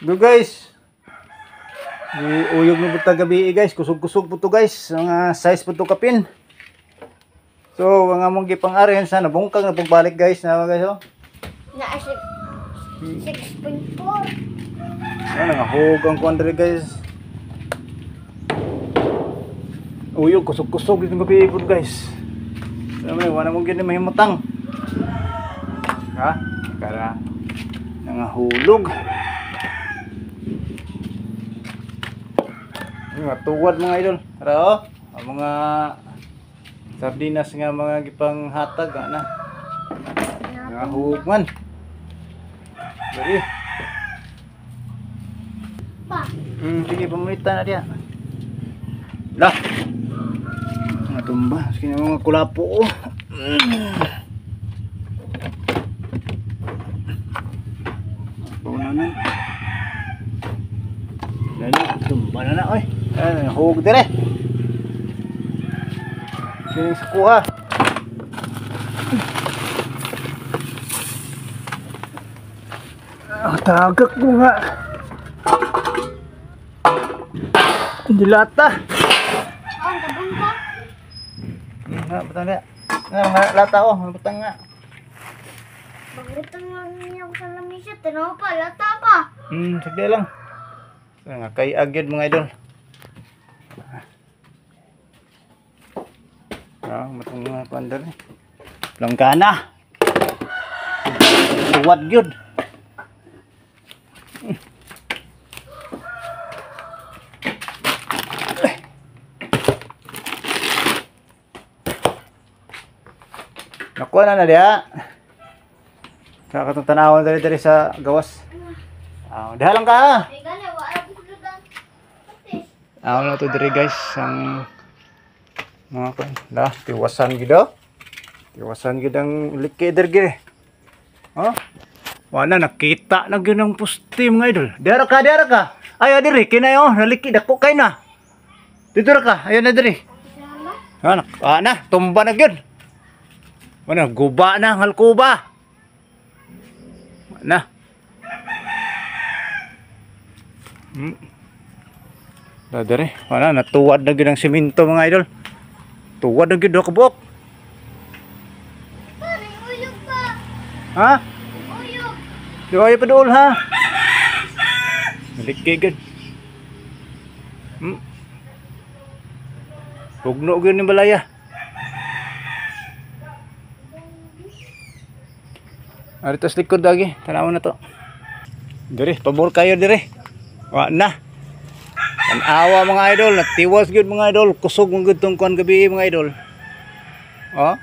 Do guys. Uyog na buta gabi guys. Kusog-kusog po to guys. Mga size po to kapin. So, mga mong gipang-arihan sa nabungkang na pagbalik guys. Na guys oh. Na 6.4. Ano nga hugang kuandre guys. Uyog kusog-kusog dito gabi po guys. Sabi wala mong gini mahimutang. Ha? Kara nangahulog. Mga tuwad mga idol. Tara oh. Ang mga sardinas nga mga gipang hatag na. Nga hugman. Dari. Pa. Sige pamunita na dia. Lah. Mga tumba, sige mga kulapo oh. Punan na. Dali, tumba na oy. Hug dire. Sining sa kuha. Tagak mo nga. Dilata. Ang tabong ko. Butang dia. Nga lata oh, butang nga. Bagutang lang niya ako sa lamisa. Tanaw pa, lata pa. Sige lang. Nga kay agad mga idol. Matong mga pandar ni. Langgana. Tuwad gyud. Nakuha na dia. Kakatong tanawon dari sa gawas. Dahalang ka. Ay gani, wala ko kulutan. Patis. Ano to diri guys ang mga kan. Tiwasan gid. Tiwasan gid ang likider gid. Oh. Wala nakita na gyud ang pusti mga idol. Dara ka. Ay diri kinay oh, nalikid ako kay na. Dito ra ka. Ayan na diri. Na, tumba na gyud. Wala, guba na, halkuba. Na. Dadari, wala, natuwad na gid ang simento mga idol. Tuwad na gid ako buok. Pare, uyog pa. Ha? Uyog. Di ay pa dool ha. Nalikigid. Tugno gyud ni balaya. Aritos likod lagi, tanawon na to. Diri, pabor kayo diri. Wa na. Tanawa mga idol, natiwas gyud mga idol, kusog mong gyud tong kuan gabi mga idol. Oh.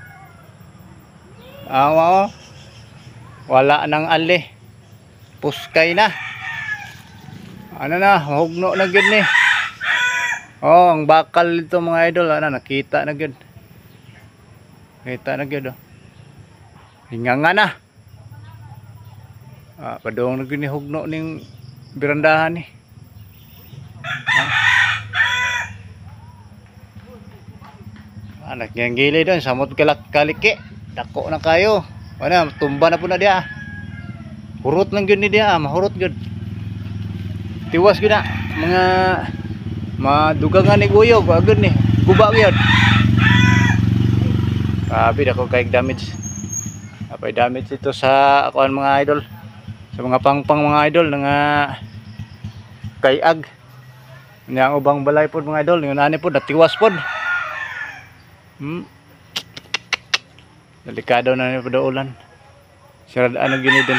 Awa oh. Wala nang ali. Puskay na. Ano na, hugno na gyud ni. Oh, ang bakal dito mga idol, ana nakita na gyud. Kita na gyud oh. Hinganga na. Padong na ginihugno ning birandahan ni. Anak yang gili doon, samot kaliki. Dako na kayo. Wala, tumba na po na dia. Hurot lang gyud ni dia, mahurot gyud. Tiwas gyud na mga madugangan ni uyog, agad ni. Guba gyud. Grabe dako kay damage. Apay damage ito sa akuan mga idol. Sa mga pangpang mga idol nga kayag. Yang ubang balay pod mga idol, yung ani pod natiwas pod. Delikado na ni padaulan. Siradaan na gini din.